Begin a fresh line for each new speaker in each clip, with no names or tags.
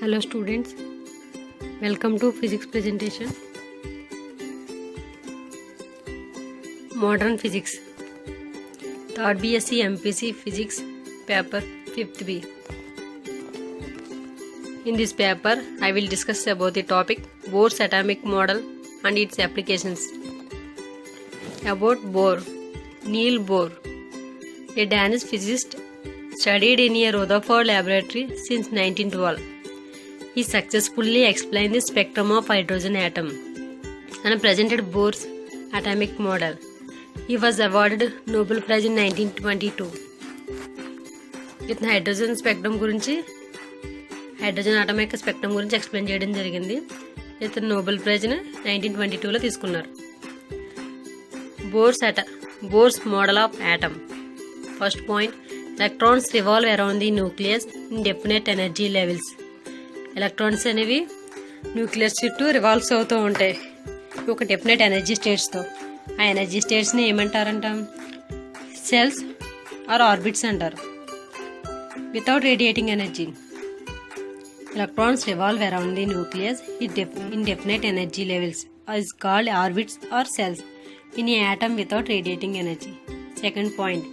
Hello students, welcome to physics presentation. Modern physics, 3rd BSc MPC physics paper 5th B. In this paper, I will discuss about the topic Bohr's atomic model and its applications. About Bohr, Niels Bohr, a Danish physicist, studied in a Rutherford laboratory since 1912. He successfully explained the spectrum of hydrogen atom and presented Bohr's atomic model. He was awarded Nobel Prize in 1922. ఇతను hydrogen spectrum గురించి hydrogen atom యొక్క spectrum గురించి explain చేయడం జరిగింది. ఇతను Nobel ప్రైజ్ని 1922లో తీసుకున్నారు. Bohr's model of atom. First point, electrons revolve around the nucleus in definite energy levels. Electrons అనేవి nucleus చుట్టూ రివాల్వ్స్ అవుతూ ఉంటాయి ఒక డెఫినెట్ ఎనర్జీ స్టేట్స్తో. ఆ ఎనర్జీ స్టేట్స్ని ఏమంటారంట? సెల్స్ ఆర్ ఆర్బిట్స్ అంటారు. Without radiating energy, electrons revolve around the nucleus in definite energy levels is called orbits or cells in an atom without radiating energy. Second point,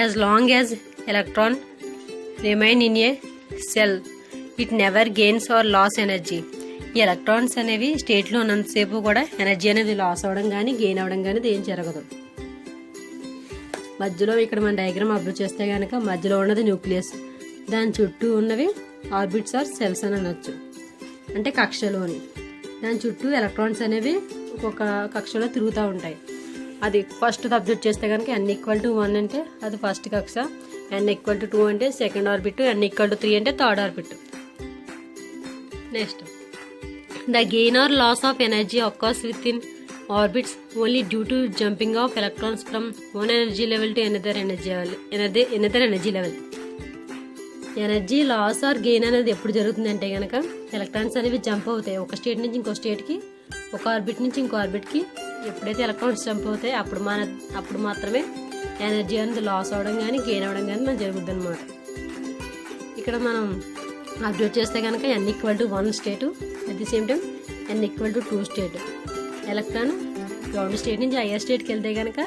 as long as electron remain in a cell, it never gains or loss energy. ఈ electrons అనేవి స్టేట్లో ఉన్నంతసేపు కూడా energy అనేది loss అవ్వడం కానీ gain అవ్వడం కానీ ఏం జరగదు. మధ్యలో ఇక్కడ మన డయాగ్రామ్ అబ్జర్వ్ చేస్తే కనుక మధ్యలో ఉన్నది న్యూక్లియస్, దాని చుట్టూ ఉన్నవి ఆర్బిట్స్ ఆర్ సెల్స్ అని అనొచ్చు, అంటే కక్షలోని. దాని చుట్టూ ఎలక్ట్రాన్స్ అనేవి ఒక్కొక్క కక్షలో తిరుగుతూ ఉంటాయి. అది ఫస్ట్ అబ్జర్వ్ చేస్తే కనుక n=1 అంటే అది ఫస్ట్ కక్ష, n=2 అంటే సెకండ్ ఆర్బిట్, n=3 అంటే third orbit. Next, the gain or loss of energy occurs within orbits only due to jumping of electrons from one energy level to another energy level. Energy loss or gain అనేది ఎప్పుడు జరుగుతుంది అంటే కనుక electrons అనేవి jump అవుతాయి ఒక state నుంచి ఇంకో స్టేట్కి, ఒక ఆర్బిట్ నుంచి ఇంకో ఆర్బిట్కి. ఎప్పుడైతే ఎలక్ట్రాన్స్ జంప్ అవుతాయి అప్పుడు మాత్రమే ఎనర్జీ అనేది లాస్ అవ్వడం కానీ గెయిన్ అవ్వడం కానీ మనకు జరుగుద్ది అనమాట. ఇక్కడ మనం అబ్జర్వ్ చేస్తే కనుక n=1 state, at the same time n=2 state. Electron ground state నుంచి హయ్యర్ స్టేట్కి వెళ్తే కనుక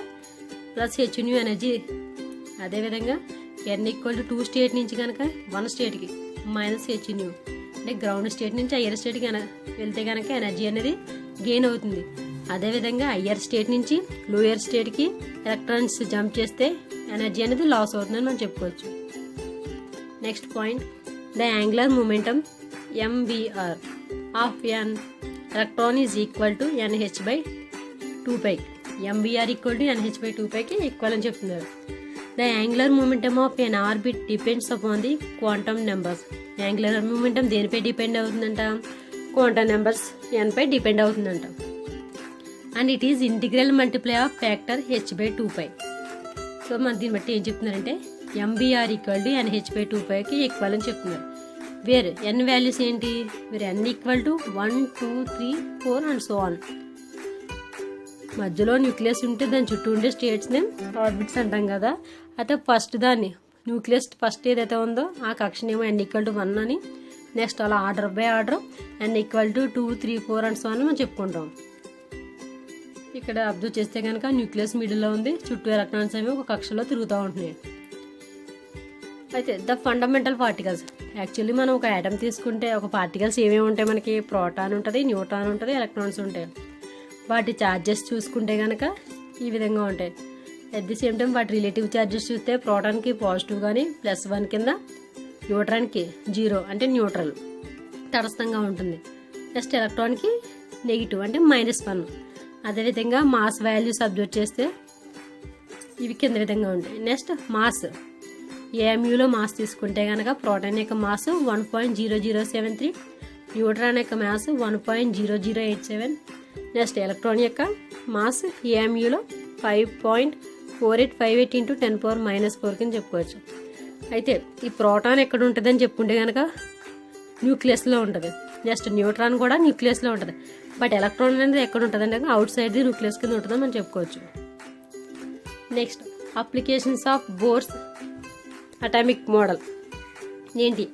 ప్లస్ hν ఎనర్జీ. అదేవిధంగా n=2 స్టేట్ నుంచి కనుక 1 స్టేట్కి -hν, అంటే గ్రౌండ్ స్టేట్ నుంచి హయ్యర్ స్టేట్కి వెళ్తే కనుక ఎనర్జీ అనేది గెయిన్ అవుతుంది. అదేవిధంగా హయ్యర్ స్టేట్ నుంచి లోయర్ స్టేట్కి ఎలక్ట్రాన్స్ జంప్ చేస్తే ఎనర్జీ అనేది లాస్ అవుతుందని మనం చెప్పుకోవచ్చు. Next point, the angular momentum mvr of an electron is equal to nh/2π. mvr =nh/2πకి ఈక్వల్ అని చెప్తున్నారు. The angular momentum of an orbit depends upon the quantum numbers. Angular momentum దేనిపై depend అవుతుందంట? Quantum numbers n పై depend అవుతుందంట. And it is integral multiply of factor h/2π. So మన దీన్ని బట్టి ఏం చెప్తున్నారంటే mvr =nh/2πకి ఈక్వల్ అని చెప్తున్నారు. వేరే n వాల్యూస్ ఏంటి? వేరే n=1, 2, 3, 4 అండ్ సో ఆన్. మధ్యలో న్యూక్లియస్ ఉంటే దాని చుట్టూ ఉండే స్టేట్స్ని ఆర్బిట్స్ అంటాం కదా. అయితే ఫస్ట్ దాన్ని న్యూక్లియస్ ఫస్ట్ ఏదైతే ఉందో ఆ కక్షనేమో n=1 అని, నెక్స్ట్ అలా order by order n=2, 3, 4 and so అని మనం చెప్పుకుంటాం. ఇక్కడ అబ్జర్వ్ చేస్తే కనుక న్యూక్లియస్ మిడిల్లో ఉంది, చుట్టూ ఎలక్ట్రాన్స్ అనేవి ఒక కక్షలో తిరుగుతూ ఉంటున్నాయి. అయితే ద ఫండమెంటల్ పార్టికల్స్, యాక్చువల్లీ మనం ఒక ఆటమ్ తీసుకుంటే ఒక పార్టికల్స్ ఏమేమి ఉంటాయి మనకి? ప్రోటాన్ ఉంటుంది, న్యూట్రాన్ ఉంటుంది, ఎలక్ట్రాన్స్ ఉంటాయి. వాటి ఛార్జెస్ చూసుకుంటే కనుక ఈ విధంగా ఉంటాయి. అట్ ది సేమ్ టైం వాటి రిలేటివ్ ఛార్జెస్ చూస్తే ప్రోటాన్కి పాజిటివ్ కానీ +1 కింద, న్యూట్రాన్కి 0 అంటే న్యూట్రల్ తటస్థంగా ఉంటుంది. నెక్స్ట్ ఎలక్ట్రాన్కి నెగిటివ్ అంటే -1. అదేవిధంగా మాస్ వాల్యూస్ అబ్జర్వ్ చేస్తే ఇవి కింద విధంగా ఉంటాయి. నెక్స్ట్ మాస్, ఏఎంయూలో మాస్ తీసుకుంటే కనుక ప్రోటాన్ యొక్క మాస్ 1.0073, న్యూట్రాన్ యొక్క మాస్ 1.0087, నెక్స్ట్ ఎలక్ట్రాన్ యొక్క మాస్ ఏఎంయూలో 5.4858 × 10⁻⁻⁴ కింద చెప్పుకోవచ్చు. అయితే ఈ ప్రోటాన్ ఎక్కడ ఉంటుందని చెప్పుకుంటే కనుక న్యూక్లియస్లో ఉంటుంది. నెక్స్ట్ న్యూట్రాన్ కూడా న్యూక్లియస్లో ఉంటుంది. బట్ ఎలక్ట్రాన్ అనేది ఎక్కడ ఉంటుంది అంటే అవుట్ సైడ్ ది న్యూక్లియస్ కింద ఉంటుందని మనం చెప్పుకోవచ్చు. Next, applications of Bohr's atomic model ఏంటి,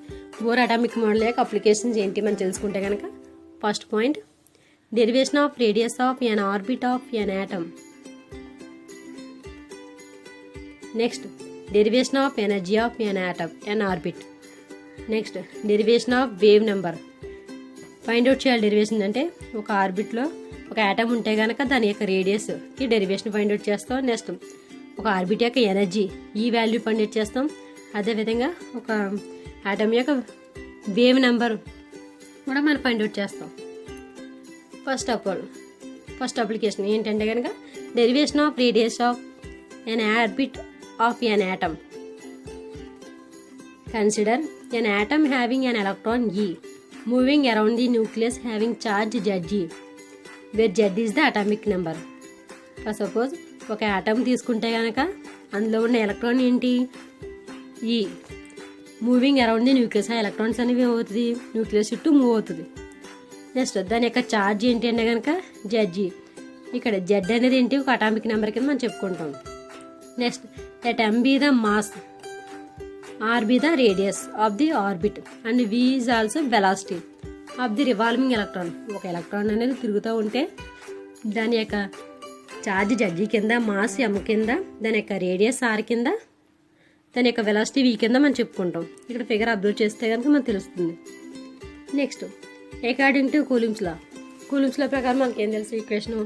బోర్ అటామిక్ మోడల్ యొక్క అప్లికేషన్స్ ఏంటి మనం తెలుసుకుంటే కనుక, first point derivation of radius of an orbit of an atom. Next derivation of energy of an atom an orbit. Next derivation of wave number. Find out చేయాలి derivation అంటే, ఒక ఆర్బిట్లో ఒక ఆటమ్ ఉంటే కనుక దాని యొక్క రేడియస్కి డెరివేషన్ ఫైండ్ అవుట్ చేస్తాం. నెక్స్ట్ ఒక ఆర్బిట్ యొక్క ఎనర్జీ ఈ వాల్యూ ఫైండ్ అవుట్ చేస్తాం. అదేవిధంగా ఒక ఆటమ్ యొక్క వేవ్ నెంబర్ కూడా మనం ఫైండ్ అవుట్ చేస్తాం. ఫస్ట్ అప్లికేషన్ ఏంటంటే కనుక derivation of radius of an orbit of an atom. Consider an atom having an electron E moving around the nucleus having charge Zg where Z is the atomic number. For suppose ఒక atom తీసుకుంటే కనుక అందులో ఉన్న electron ఏంటి, ఈ moving around the nucleus. ఆ electrons అనేవి ఏమవుతుంది, న్యూక్లియస్ చుట్టూ మూవ్ అవుతుంది. నెక్స్ట్ దాని యొక్క ఛార్జ్ ఏంటి అంటే కనుక Zg. ఇక్కడ Z అనేది ఏంటి, ఒక అటామిక్ నెంబర్ కింద మనం చెప్పుకుంటాం. Next let m be the mass, r be the radius of the orbit and v is also velocity of the revolving electron. ఒక ఎలక్ట్రాన్ అనేది తిరుగుతూ ఉంటే దాని యొక్క ఛార్జ్ Zg కింద, మాస్ m కింద, దాని యొక్క రేడియస్ r కింద, దాని యొక్క వెలాసిటీ v కింద మనం చెప్పుకుంటాం. ఇక్కడ ఫిగర్ అబ్జర్వ్ చేస్తే కనుక మనకు తెలుస్తుంది. Next according to Coulomb's law ప్రకారం మనకి ఏం తెలుసు equation,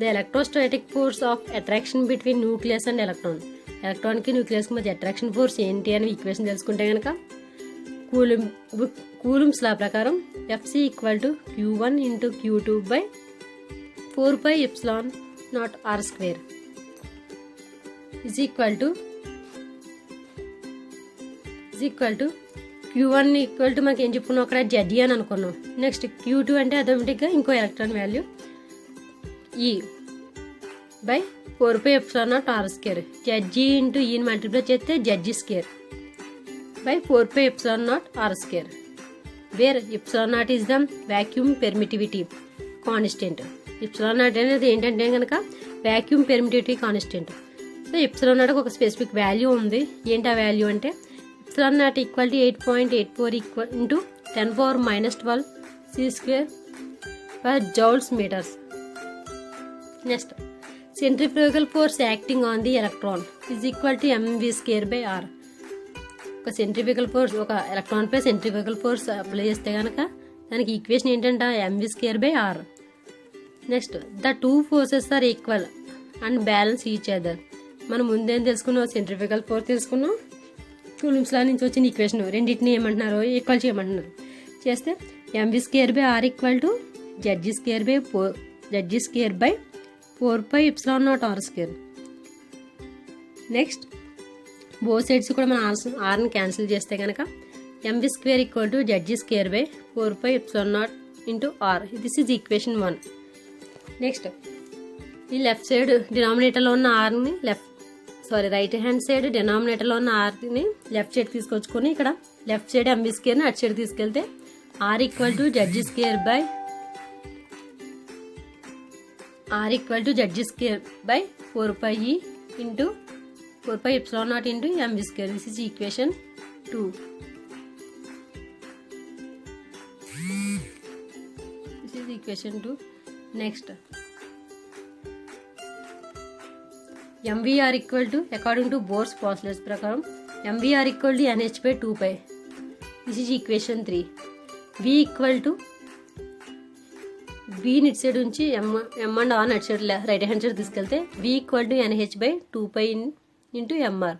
the electrostatic force of attraction between nucleus and electron. ఎలక్ట్రాన్కి న్యూక్లియస్కి మధ్య అట్రాక్షన్ ఫోర్స్ ఏంటి అని ఈక్వేషన్ తెలుసుకుంటే కనుక కూలుంబ్స్ లా ప్రకారం FC equal to Q1 into Q2 by 4πε0 r² is equal to Q1 equal to మనకి ఏం చెప్పుకున్నాం అక్కడ Zg అని అనుకున్నాం. నెక్స్ట్ Q2 అంటే ఆటోమేటిక్గా ఇంకో electron value E by 4πε0 r². Zg into ఈని మల్టిప్లై చేస్తే Zg² by 4πε0 r², where ε0 is the vacuum permittivity constant. ε0 అనేది ఏంటంటే కనుక వాక్యూమ్ పెర్మిటివిటీ కాన్స్టెంట్. సో ε0 ఒక స్పెసిఫిక్ వాల్యూ ఉంది. ఏంటి ఆ వాల్యూ అంటే ε0 equal to 8.84 equal into 10⁻⁻12 c² per joules meters. Next centrifugal force acting on the electron is equal to mv² by r. ఒక centrifugal force, ఒక ఎలక్ట్రాన్ పై centrifugal force apply చేస్తే కనుక దానికి ఈక్వేషన్ ఏంటంటే mv² by r. Next the two forces are equal and balance each other. మనం ముందేం తెలుసుకున్నాం, సెంట్రిఫ్యూగల్ ఫోర్స్ తెలుసుకున్నాం. కూలుంబ్స్ లా నుంచి వచ్చిన ఈక్వేషన్ రెండింటిని ఏమంటున్నారు, ఈక్వల్ చేయమంటున్నారు. చేస్తే mv² by r equal to Zg² by 4πε0 r². Next both sides కూడా మనం ఆర్ని క్యాన్సిల్ చేస్తే కనుక mv² equal to Zg² by 4πε0 into r. This is equation 1. Next ఈ లెఫ్ట్ సైడ్ డినామినేటర్లో ఉన్న ఆర్ని రైట్ హ్యాండ్ సైడ్ డినామినేటర్లో ఉన్న ఆర్ని లెఫ్ట్ సైడ్ తీసుకొచ్చుకొని ఇక్కడ లెఫ్ట్ సైడ్ mv² అటు సైడ్ తీసుకెళ్తే r equal to Zg² by 4πe into 4πε0 into mv². This is equation 2. Next MVR equal to according to Bohr's postulates ప్రకారం MVR equal to NH by 2π. This is equation 3. V equal to V ఇటు side నుంచి M and R అటు side right hand side తీసుకెళ్తే V equal to NH by 2π into MR.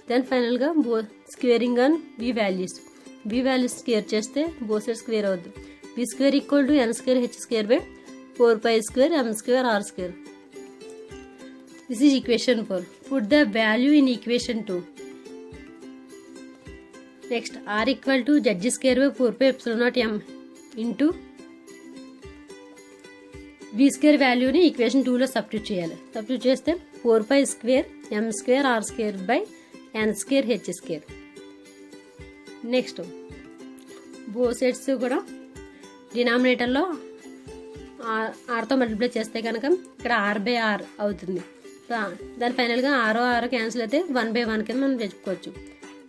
Then ఫైనల్గా squaring on V values square చేస్తే both side square అవుద్ది. V² equal to N² H² by 4π² M² R². This is equation 4. Put the value in equation 2. Next, R equal to Zg² by 4πε0 m into V² value ni equation 2 లో substitute చేయాలి. Substitute చేస్తే 4π² m² R² by N² H². Next both sides కూడా డినామినేటర్లో ఆర్తో multiply చేస్తే కనుక ఇక్కడ R/R అవుతుంది. దాని ఫైనల్గా ఆరో క్యాన్సిల్ అయితే 1/1 కింద మనం తెచ్చుకోవచ్చు.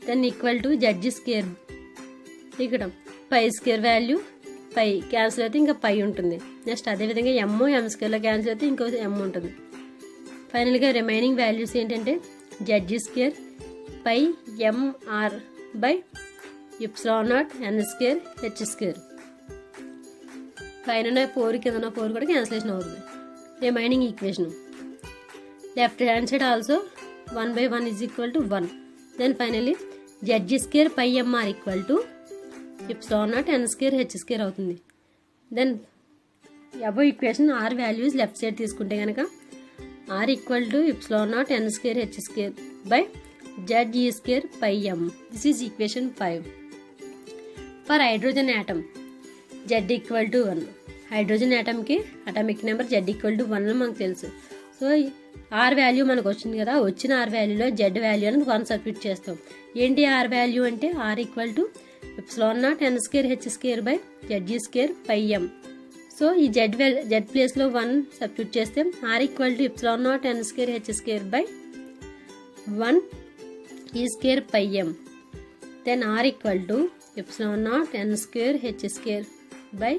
Then equal to Z G square. ఇక్కడ pi square value pi cancel అయితే ఇంకా పై ఉంటుంది. నెక్స్ట్ అదేవిధంగా ఎం స్క్వేర్లో క్యాన్సిల్ అయితే ఇంకో ఎం ఉంటుంది. ఫైనల్గా రిమైనింగ్ వాల్యూస్ ఏంటంటే Z G square pi MR by epsilon not N square H square. పైన 4 కింద 4 కూడా క్యాన్సిలేషన్ అవుతుంది. Remaining equation left hand side also 1/1 is equal to 1. Then finally Z G square pi MR equal to epsilon not N square H square అవుతుంది. Then above equation R values left side తీసుకుంటే కనుక R equal to epsilon not N square H square by Z G square pi M. This is equation 5. For hydrogen atom Z equal to 1. Hydrogen యాటమ్కి atomic number Z equal to 1 మనకు తెలుసు. So are value మనకు వచ్చింది కదా, వచ్చిన are వాల్యూలో Z value అని 1 substitute చేస్తాం. ఏంటి ఆర్ వాల్యూ అంటే R equal to epsilon not N square H square by Z G square pi M. So ఈ జెడ్ ప్లేస్లో 1 సబ్స్టిట్యూట్ చేస్తే R equal to epsilon not N square H square by 1 E square pi M. Then R equal to epsilon not N square H square by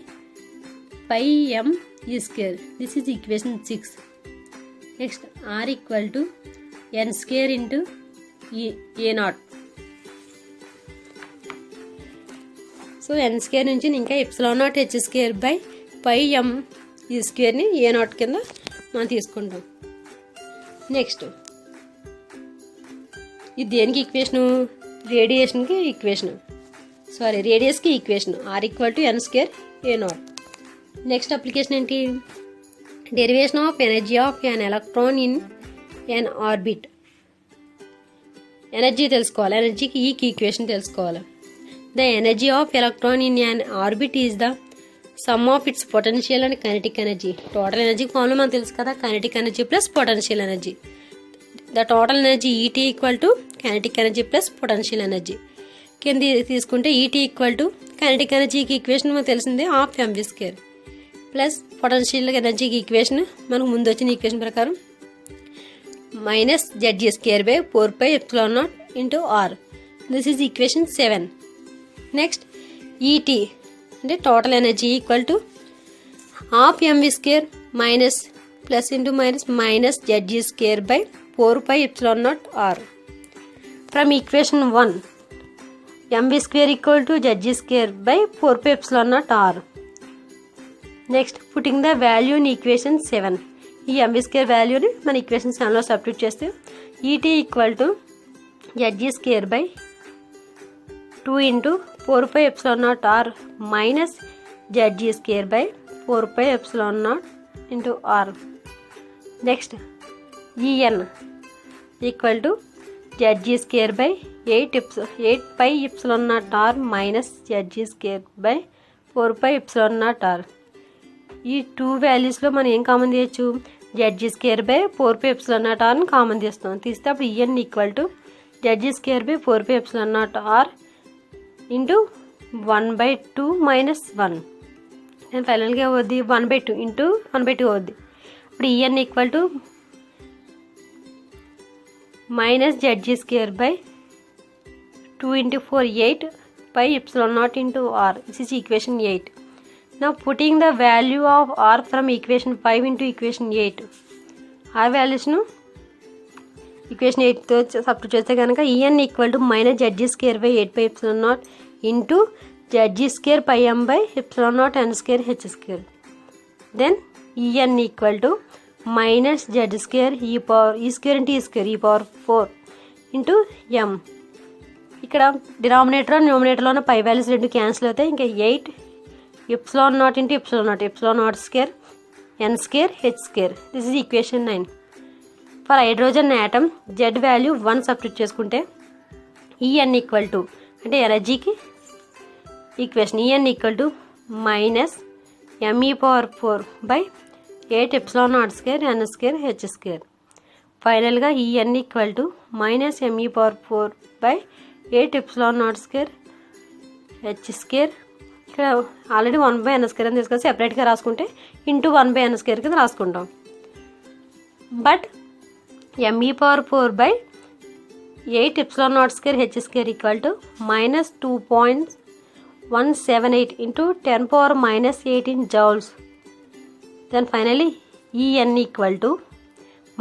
pi M E square. This is equation 6. Next R equal to N square into A not. So n square నుంచి ఇంకా epsilon naught h square by pi M e స్క్వేర్ని ఏ not కింద మనం తీసుకుంటాం. Next ఇది దేనికి equation? రేడియేషన్కి equation, రేడియస్కి equation r equal to N square a naught. Next application ఏంటి? Derivation of energy of an electron in n orbit. Energy తెలుసుకోవాలి, ఎనర్జీకి ఈక్వేషన్ తెలుసుకోవాలి. The energy of electron in n orbit is the sum of its potential and kinetic energy. Total energy formula మనకు తెలుసు కదా, kinetic energy plus potential energy. The total energy E T equal to kinetic energy plus potential energy. కింద తీసుకుంటే E T equal to kinetic ఎనర్జీకి equation మనకు తెలిసిందే half m v square plus potential ఎనర్జీకి equation మనకు ముందు వచ్చిన ఈక్వేషన్ ప్రకారం minus జడ్జీ square by 4 epsilon not into are. This is equation 7. Next E T అంటే total energy equal to half m v square minus plus into minus జడ్జీ square by 4 epsilon naught r. From equation 1 m v square equal to Z e square by 4 epsilon naught are. Next putting the value in equation 7. ఈ MV square వాల్యూని మన equation 7లో substitute చేస్తే E T equal to Z e square by 2 into 4 epsilon naught r minus జడ్జీ square by 4 epsilon not into r. Next E n equal to Z e square by 8 epsilon naught r minus జడ్జీ square by 4 epsilon naught r. ఈ 2 వాల్యూస్లో మనం ఏం common తీయచ్చు? Z e square by 4 epsilon naught ఆర్ని common తీస్తాం. తీస్తే అప్పుడు E n equal to Z e square by 4 epsilon naught R into 1/2 minus 1. నేను ఫైనల్గా అవుద్ది 1/2 ఇంటూ 1/2 అవుద్ది. ఇప్పుడు EN equal to minus జడ్జీ square by 2 into 4 8 epsilon not into are. This is equation 8. Now putting the value of r from equation 5 into equation 8. R values ను equation 8 తో substitute చేస్తే కనుక en equal to minus జడ్జీ square by 8 epsilon not into ZG square pi M by epsilon not N square H square. Then en equal to minus జడ్జీ square E square into E square E power 4 into M. ఇక్కడ denominator న్యూమినేటర్లోనే pi values రెండు cancel అవుతాయి. ఇంకా 8 epsilon not into epsilon not square N square H square. This is equation 9. For hydrogen atom Z value 1 substitute చేసుకుంటే E n equal to అంటే ఎనర్జీకి equation E n equal to minus m e power 4 by 8 epsilon not square N square H square. ఫైనల్గా E n equal to minus m e power 4 by 8 epsilon not square H square. ఇక్కడ already 1/n square అని తీసుకొని సెపరేట్గా రాసుకుంటే into 1/n square కింద రాసుకుంటాం. But m e power 4 by 8 epsilon naught square h square equal to minus 2.178 into 10 power minus 18 joules. Then finally En equal to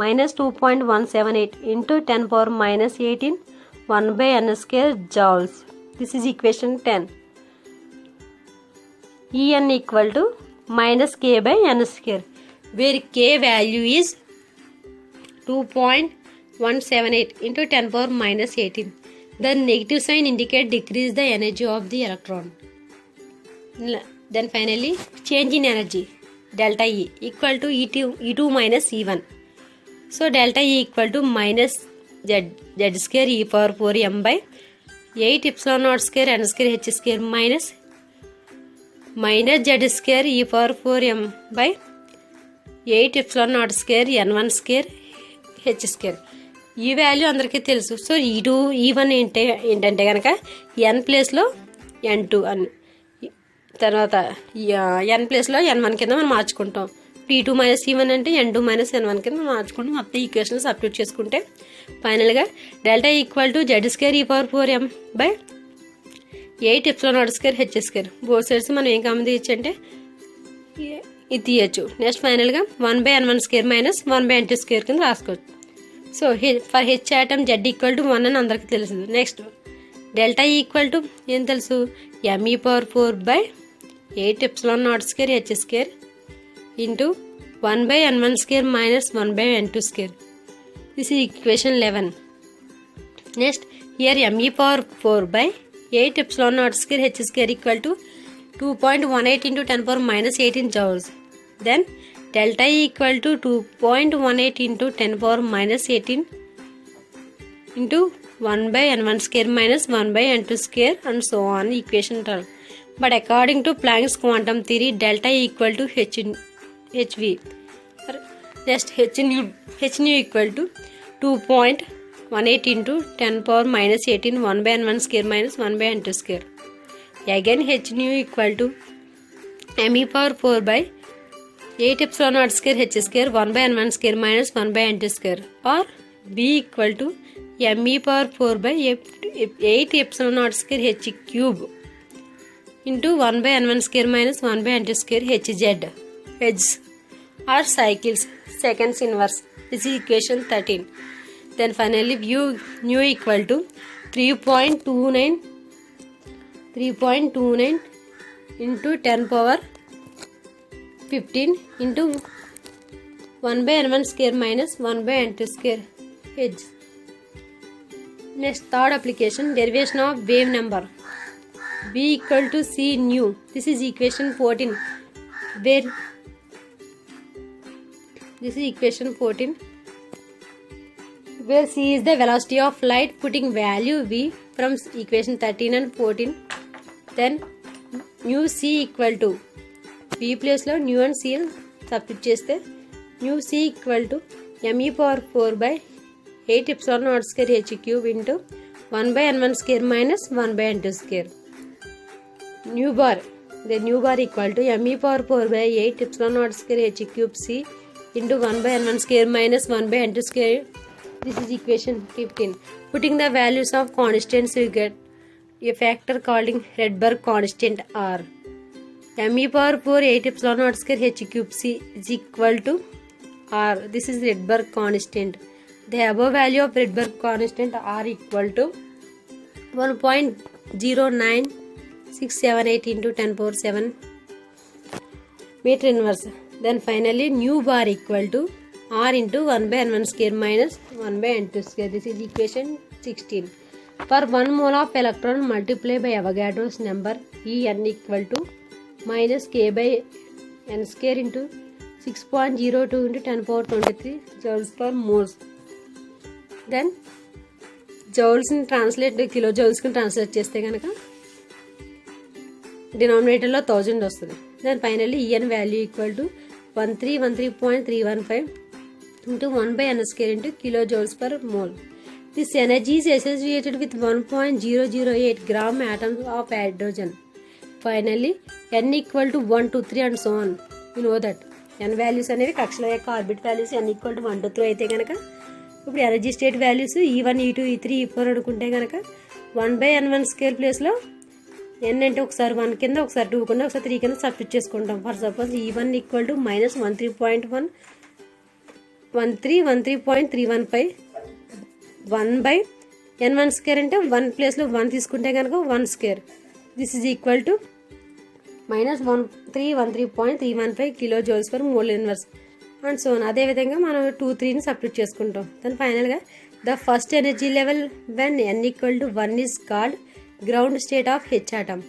minus 2.178 into 10 power minus 18 1 by n square joules. This is equation 10. En equal to minus k by n square, where k value is 2.178 into 10 power minus 18. The negative sign indicates decrease the energy of the electron. Then finally change in energy delta E equal to E2 minus E1. So delta E equal to minus z square e power 4m by 8 epsilon naught square n square h square minus z square e power 4m by 8 epsilon naught square n1 square h square. ఈ value అందరికీ తెలుసు. So E2 E1 ఏంటంటే కనుక n ప్లేస్లో n2 అని, తర్వాత n ప్లేస్లో n1 కింద మనం మార్చుకుంటాం. P2 మైనస్ E1 అంటే n2 మైనస్ n1 కింద మార్చుకుంటాం. మొత్తం ఈక్వేషన్ సబ్స్టిట్యూట్ చేసుకుంటే ఫైనల్గా delta equal to z square e power 4m by 8 epsilon naught square h square. Both sides మనం ఏం కామన్ తీయచ్చు అంటే ఇది తీయచ్చు. నెక్స్ట్ ఫైనల్గా 1 by n1 square minus 1 by n2 square కింద రాసుకోవచ్చు. So for H atom z equal to 1 అని అందరికీ తెలుసు. నెక్స్ట్ డెల్టా ఈక్వల్ టు ఏం తెలుసు, m e power 4 by 8 epsilon naught square h square into 1 by n1 square minus 1 by n2 square. This is equation 11. Next here m e power 4 by 8 epsilon naught square h square equal to 2.18 into 10 power minus 18 joules. Then delta E equal to 2.18 into 10 power minus 18 into 1 by n1 square minus 1 by n2 square and so on, equation 12. But according to Planck's quantum theory, delta E equal to hv. Just h nu equal to 2.18 into 10 power minus 18 1 by n1 square minus 1 by n2 square. Again h nu equal to m e power 4 by 8 epsilon naught square h square 1 by n1 square minus 1 by n2 square, or b equal to m e power 4 by 8 epsilon naught square h cube into 1 by n1 square minus 1 by n2 square hz. Hz or cycles, seconds inverse. This is equation 13. Then finally nu equal to 3.29 into 10 power 15 into 1 by n1 square minus 1 by n2 square h. Next third application, derivation of wave number. B equal to c nu. This is equation 14. Where this is equation 14. Where c is the velocity of light, putting value v from equation 13 and 14. Then nu c equal to v place lo nu and c substitute cheste nu c equal to m e power 4 by 8 epsilon naught square h cube into 1 by n1 square minus 1 by n2 square. Nu bar equal to m e power 4 by 8 epsilon naught square h cube c into 1 by n1 square minus 1 by n2 square. This is equation 15. Putting the values of constants, we get a factor called Rydberg constant R. M e power 4 8 epsilon naught square h cube c is equal to R. This is Rydberg constant. The above value of Rydberg constant R equal to 1.09678 into 10 power 7 meter inverse. Then finally nu bar equal to R into 1 by n1 square minus 1 by n2 square. This is equation 16. For 1 mole of electron, multiply by Avogadro's number En equal to minus k by n square into 6.02 into 10 power 23 joules per moles. Then joules in translate kilojoules కి translate చేస్తే కనుక డినామినేటర్లో 1000 వస్తుంది. Then finally En value equal to 1313.315 into 1 by n square into kilojoules per mole. This energy is associated with 1.008 gram atoms of hydrogen. Finally, n equal to 1 to 3 and so on. You know that n values అనేవి కక్షల యొక్క orbit values n equal to 1 to 3 అయితే కనుక ఇప్పుడు energy state values E1 E2 E3 E4 అనుకుంటే కనుక 1/n1² ప్లేస్లో n అంటే ఒకసారి 1 కింద, ఒకసారి 2 కింద, ఒకసారి 3 కింద సబ్స్టిట్యూట్ చేసుకుంటాం. For suppose E1 equal to -13.1 13.315 1/n1² అంటే 1 ప్లేస్లో 1 తీసుకుంటే కనుక 1². This is equal to -1313.315 kilo joules per mole inverse and so అదేవిధంగా మనం 2 3ని సబ్స్టిట్యూట్ చేసుకుంటాం. దాని ఫైనల్గా the first energy level when n equal to 1 is called ground state of H atom.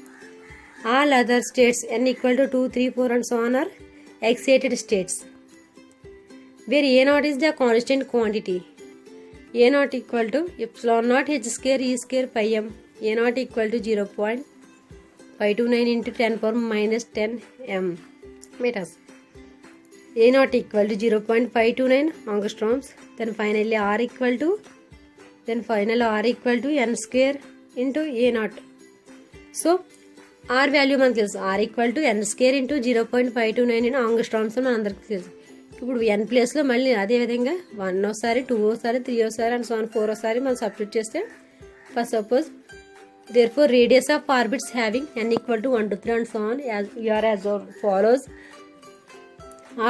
All other states n equal to 2, 3, 4 and so on are excited states where A0 is the constant quantity. A0 equal to epsilon naught H square E square pi m. A0 equal to 0.529 into 10 power minus 10 m meters. A0 equal to 0.529 angstroms. Then finally R equal to n square into A0. So R value మనకు తెలుసు, R equal to n² into 0.529 ఆంగ్స్ట్రామ్స్ మన అందరికి తెలుసు. ఇప్పుడు n ప్లేస్లో మళ్ళీ అదేవిధంగా 1 ఒకసారి 2 ఒకసారి 3 ఒకసారి అండ్ 4 ఒకసారి మనం సబ్స్టిట్యూట్ చేస్తే first suppose therefore radius of orbits having n equal to 1 2 3 and so on as follows.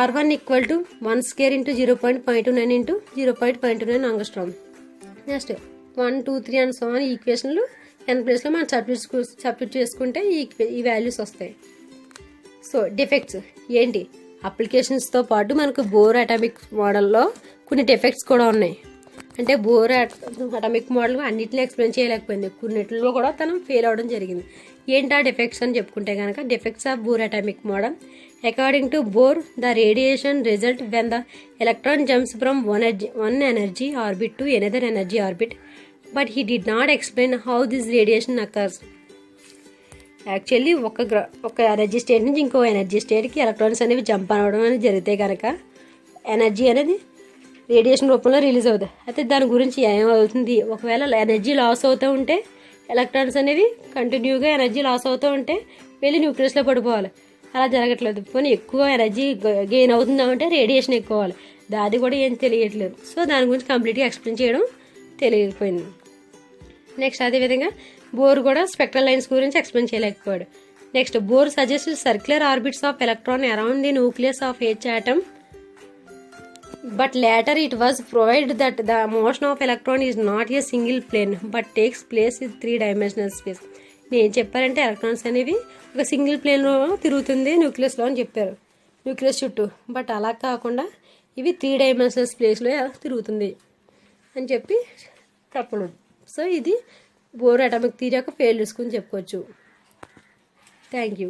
R1 equal to 1² into 0.529 into 0.529 angstrom. Next 1 2 3 and so on ఈక్వేషన్లు n ప్లేస్లో మనం సబ్స్టిట్యూట్ చేసుకుంటే ఈ వాల్యూస్ వస్తాయి. So defects ఏంటి? అప్లికేషన్స్తో పాటు మనకు bore atomic మోడల్లో కొన్ని డిఫెక్ట్స్ కూడా ఉన్నాయి. అంటే బోర్ అటామిక్ మోడల్ అన్నింటినీ ఎక్స్ప్లెయిన్ చేయలేకపోయింది, కొన్నిటిలో కూడా తను ఫెయిల్ అవ్వడం జరిగింది. ఏంటి ఆ డిఫెక్ట్స్ అని చెప్పుకుంటే కనుక defects of bore atomic model according to bore the radiation result when the electron jumps from one energy orbit to another energy orbit. But he did not explain how this radiation occurs. Actually ఒక energy state నుంచి ఇంకో energy స్టేట్కి electrons అనేవి jump అవ్వడం అనేది జరిగితే కనుక energy అనేది రేడియేషన్ రూపంలో రిలీజ్ అవుతుంది. అయితే దాని గురించి ఏమవుతుంది, ఒకవేళ ఎనర్జీ లాస్ అవుతూ ఉంటే ఎలక్ట్రాన్స్ అనేవి కంటిన్యూగా ఎనర్జీ లాస్ అవుతూ ఉంటే వెళ్ళి న్యూక్లియస్లో పడిపోవాలి. అలా జరగట్లేదు. పోనీ ఎక్కువ ఎనర్జీ గెయిన్ అవుతుందామంటే రేడియేషన్ ఎక్కువ అవ్వాలి. దాది కూడా ఏం తెలియట్లేదు. సో దాని గురించి కంప్లీట్గా ఎక్స్ప్లెయిన్ చేయడం తెలియకపోయింది. నెక్స్ట్ అదేవిధంగా బోర్ కూడా స్పెక్ట్రల్ లైన్స్ గురించి ఎక్స్ప్లెయిన్ చేయలేకపోయాడు. Next bore suggest circular orbits of electron around the nucleus of H atom, but later it was proved that the motion of electron is not a single plane but takes place in 3-dimensional space. నేను చెప్పారంటే electrons అనేవి ఒక single ప్లేన్లో తిరుగుతుంది న్యూక్లియస్లో అని చెప్పారు, nucleus చుట్టూ. But అలా కాకుండా ఇవి 3-dimensional స్పేస్లో తిరుగుతుంది అని చెప్పి చెప్పలేదు. సో ఇది బోర్ అటామిక్ థియరీ యొక్క ఫెయిల్యూర్స్ గురించి చెప్పుకోవచ్చు. Thank you.